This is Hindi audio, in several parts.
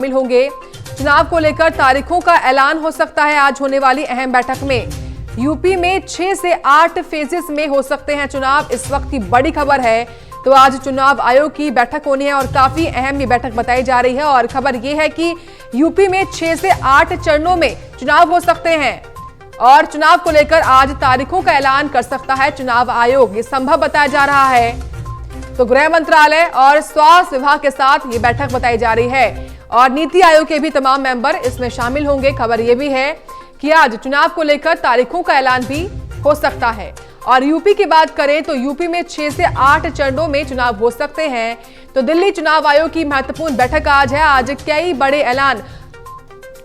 शामिल होंगे। चुनाव को लेकर तारीखों का ऐलान हो सकता है आज होने वाली अहम बैठक में। यूपी में 6 से 8 फेजेस में हो सकते हैं चुनाव, इस वक्त की बड़ी खबर है। तो आज चुनाव आयोग की बैठक होनी है और काफी अहम ये बैठक बताई जा रही है। और खबर ये है कि यूपी में 6 से 8 चरणों में चुनाव हो सकते हैं और चुनाव को लेकर आज तारीखों का ऐलान कर सकता है चुनाव आयोग, ये संभव बताया जा रहा है। तो गृह मंत्रालय और स्वास्थ्य विभाग के साथ ये बैठक बताई जा रही है और नीति आयोग के भी तमाम मेंबर इसमें शामिल होंगे। खबर यह भी है कि आज चुनाव को लेकर तारीखों का ऐलान भी हो सकता है। और यूपी की बात करें तो यूपी में 6 से 8 चरणों में चुनाव हो सकते हैं। तो दिल्ली चुनाव आयोग की महत्वपूर्ण बैठक आज है। आज कई बड़े ऐलान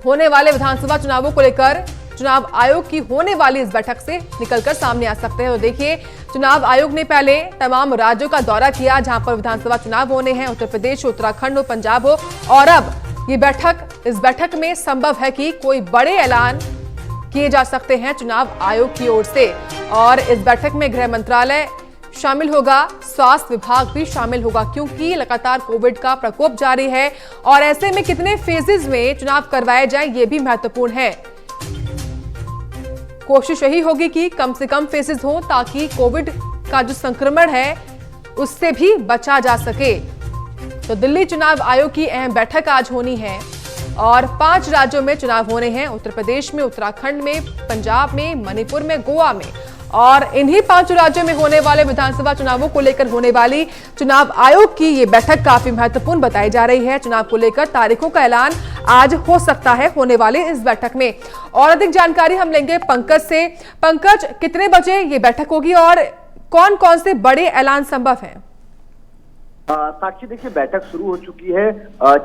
होने वाले विधानसभा चुनावों को लेकर चुनाव आयोग की होने वाली इस बैठक से निकलकर सामने आ सकते हैं। तो देखिए, चुनाव आयोग ने पहले तमाम राज्यों का दौरा किया जहां पर विधानसभा चुनाव होने हैं, उत्तर प्रदेश हो, उत्तराखंड हो, पंजाब हो, और अब ये इस बैठक में संभव है कि कोई बड़े ऐलान किए जा सकते हैं चुनाव आयोग की ओर से। और इस बैठक में गृह मंत्रालय शामिल होगा, स्वास्थ्य विभाग भी शामिल होगा, क्योंकि लगातार कोविड का प्रकोप जारी है और ऐसे में कितने फेजेस में चुनाव करवाए जाएं ये भी महत्वपूर्ण है। कोशिश यही होगी कि कम से कम फेजेस हो ताकि कोविड का जो संक्रमण है उससे भी बचा जा सके। तो दिल्ली चुनाव आयोग की अहम बैठक आज होनी है और 5 राज्यों में चुनाव होने हैं, उत्तर प्रदेश में, उत्तराखंड में, पंजाब में, मणिपुर में, गोवा में। और इन्हीं 5 राज्यों में होने वाले विधानसभा चुनावों को लेकर होने वाली चुनाव आयोग की ये बैठक काफी महत्वपूर्ण बताई जा रही है। चुनाव को लेकर तारीखों का ऐलान आज हो सकता है होने वाले इस बैठक में। और अधिक जानकारी हम लेंगे पंकज से। पंकज, कितने बजे ये बैठक होगी और कौन कौन से बड़े ऐलान संभव हैं? साक्षी, देखिए, बैठक शुरू हो चुकी है।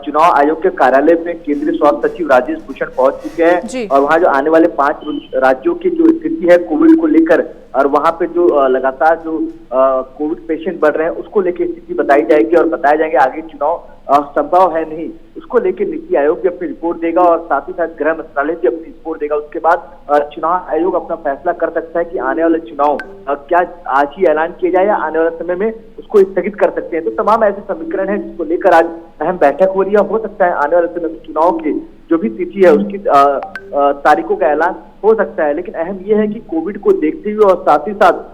चुनाव आयोग के कार्यालय में केंद्रीय स्वास्थ्य सचिव राजेश भूषण पहुंच चुके हैं और वहां जो आने वाले 5 राज्यों की जो स्थिति है कोविड को लेकर और वहां पे जो लगातार जो कोविड पेशेंट बढ़ रहे हैं उसको लेकर स्थिति बताई जाएगी और बताया जाएंगे आगे चुनाव संभव है नहीं, उसको लेकर नीति आयोग भी अपनी रिपोर्ट देगा और साथ ही साथ गृह मंत्रालय भी अपनी रिपोर्ट देगा। उसके बाद चुनाव आयोग अपना फैसला कर सकता है कि आने वाले चुनाव क्या आज ही ऐलान किया जाए या आने वाले समय में उसको स्थगित कर सकते हैं। तो तमाम ऐसे समीकरण है जिसको लेकर आज अहम बैठक हो रही है। हो सकता है आने वाले समय में चुनाव की जो भी तिथि है उसकी तारीखों का ऐलान हो सकता है। लेकिन अहम यह है कि कोविड को देखते हुए और साथ ही साथ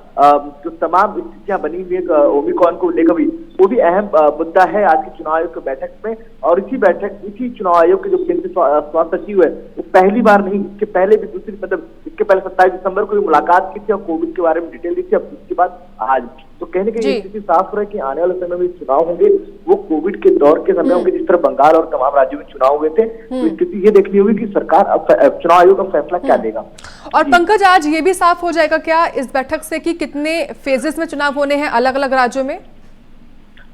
जो तमाम स्थितियां बनी हुई है ओमिक्रॉन को लेकर भी, वो भी अहम मुद्दा है आज की चुनाव आयोग की बैठक में। और इसी चुनाव आयोग के जो केंद्रीय स्वास्थ्य सचिव है वो पहली बार नहीं, इसके पहले भी इसके पहले 27 दिसंबर को भी मुलाकात की थी और कोविड के बारे में डिटेल दी थी। अब उसके बाद आज तो कहने की स्थिति साफ हो रहा है कि आने वाले समय में चुनाव होंगे वो कोविड के दौर के समय होंगे जिस तरह बंगाल और तमाम राज्यों में चुनाव हुए थे। तो स्थिति ये देखनी होगी कि सरकार अब चुनाव आयोग का फैसला क्या लेगा। और पंकज, आज ये भी साफ हो जाएगा क्या इस बैठक से कि कितने फेजेस में चुनाव होने हैं अलग अलग राज्यों में?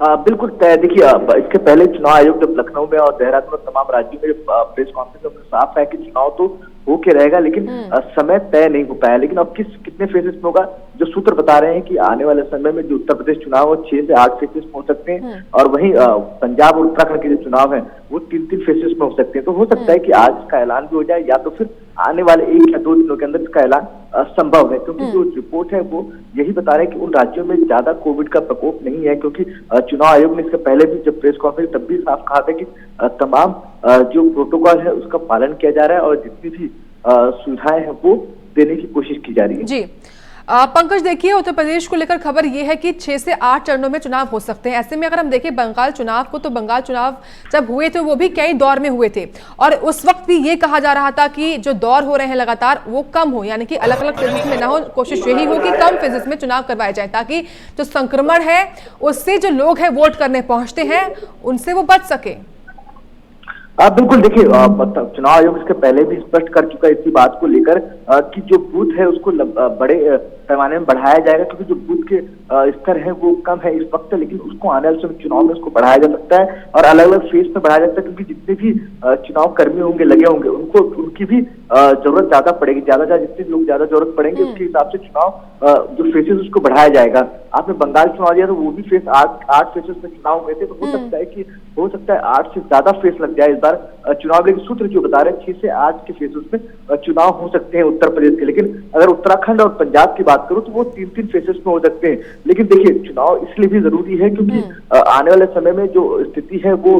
बिल्कुल तय। देखिए, इसके पहले चुनाव आयोग जब लखनऊ में और देहरादून और तमाम राज्यों में प्रेस कॉन्फ्रेंस में साफ है कि चुनाव तो होके रहेगा लेकिन समय तय नहीं हो पाया। लेकिन अब कितने फेजेस में होगा, जो सूत्र बता रहे हैं कि आने वाले समय में जो उत्तर प्रदेश चुनाव हो 6 से 8 फेजेस में हो सकते हैं और वहीं पंजाब और उत्तराखंड के जो चुनाव है वो 3-3 फेजेस में हो सकते हैं। तो हो सकता है कि आज इसका ऐलान भी हो जाए या तो फिर आने वाले 1 या 2 दिनों के अंदर इसका ऐलान संभव है, क्योंकि जो रिपोर्ट है वो यही बता रहे हैं कि उन राज्यों में ज्यादा कोविड का प्रकोप नहीं है। क्योंकि चुनाव आयोग ने इसके पहले भी जब प्रेस कॉन्फ्रेंस तब भी साफ कहा था कि तमाम जो प्रोटोकॉल है उसका पालन किया जा रहा है और जितनी भी सुविधाएं हैं वो देने की कोशिश की जा रही है। जी पंकज, देखिए, उत्तर प्रदेश को लेकर खबर यह है कि 6 से 8 चरणों में चुनाव हो सकते हैं। ऐसे में अगर हम देखें बंगाल चुनाव को, तो बंगाल चुनाव जब हुए थे वो भी कई दौर में हुए थे और उस वक्त भी ये कहा जा रहा था कि जो दौर हो रहे हैं लगातार वो कम हो, यानी कि अलग अलग फेजेस में ना हो। कोशिश यही हो कि कम फेजेस में चुनाव करवाए जाए ताकि जो संक्रमण है उससे जो लोग हैं वोट करने पहुंचते हैं उनसे वो बच सके। बिल्कुल, देखिए, चुनाव आयोग इसके पहले भी स्पष्ट कर चुका है इसी बात को लेकर कि जो बूथ है उसको बड़े पैमाने में बढ़ाया जाएगा, क्योंकि जो बूथ के स्तर है वो कम है इस वक्त, लेकिन उसको आने वाले समय चुनाव में उसको बढ़ाया जा सकता है और अलग अलग फेज में बढ़ाया जा सकता है। क्योंकि जितने भी चुनाव कर्मी होंगे लगे होंगे उनकी भी जरूरत ज्यादा पड़ेगी, ज्यादा जितने लोग ज्यादा जरूरत पड़ेंगे उसके हिसाब से चुनाव जो फेजेस उसको बढ़ाया जाएगा। आपने बंगाल चुनाव दिया तो वो भी फेज 8 फेजेस में चुनाव हुए थे, तो हो सकता है 8 से ज्यादा फेज लग जाए इस बार चुनाव, लेकिन सूत्र जो बता रहे हैं 6 से 8 के फेजेस में चुनाव हो सकते हैं उत्तर प्रदेश के। लेकिन अगर उत्तराखंड और पंजाब की बात करूं तो वो 3-3 फेजेस में हो सकते हैं। लेकिन देखिए, चुनाव इसलिए भी जरूरी है क्योंकि आने वाले समय में जो स्थिति है वो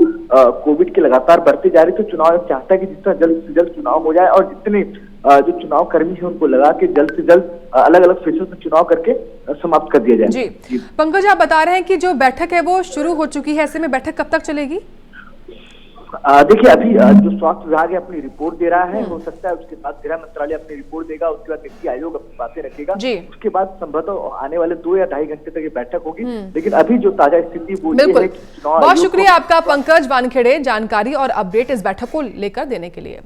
कोविड की लगातार बढ़ती जा रही है। तो चुनाव चाहता है कि जितना जल्द से जल्द चुनाव हो जाए और जितने जो चुनाव कर्मी है उनको लगा के जल्द से जल्द अलग अलग फेजेस में चुनाव करके समाप्त कर दिया जाए। जी पंकज, आप बता रहे हैं कि जो बैठक है वो शुरू हो चुकी है, ऐसे में बैठक कब तक चलेगी? देखिए, अभी जो स्वास्थ्य विभाग है अपनी रिपोर्ट दे रहा है, हो सकता है उसके बाद गृह मंत्रालय अपनी रिपोर्ट देगा, उसके बाद नीति आयोग अपनी बातें रखेगा, उसके बाद संभवतः आने वाले 2 या 2.5 घंटे तक ये बैठक होगी। लेकिन अभी जो ताजा स्थिति वो ये है कि चुनाव। बहुत शुक्रिया आपका पंकज वानखेड़े जानकारी और अपडेट इस बैठक को लेकर देने के लिए।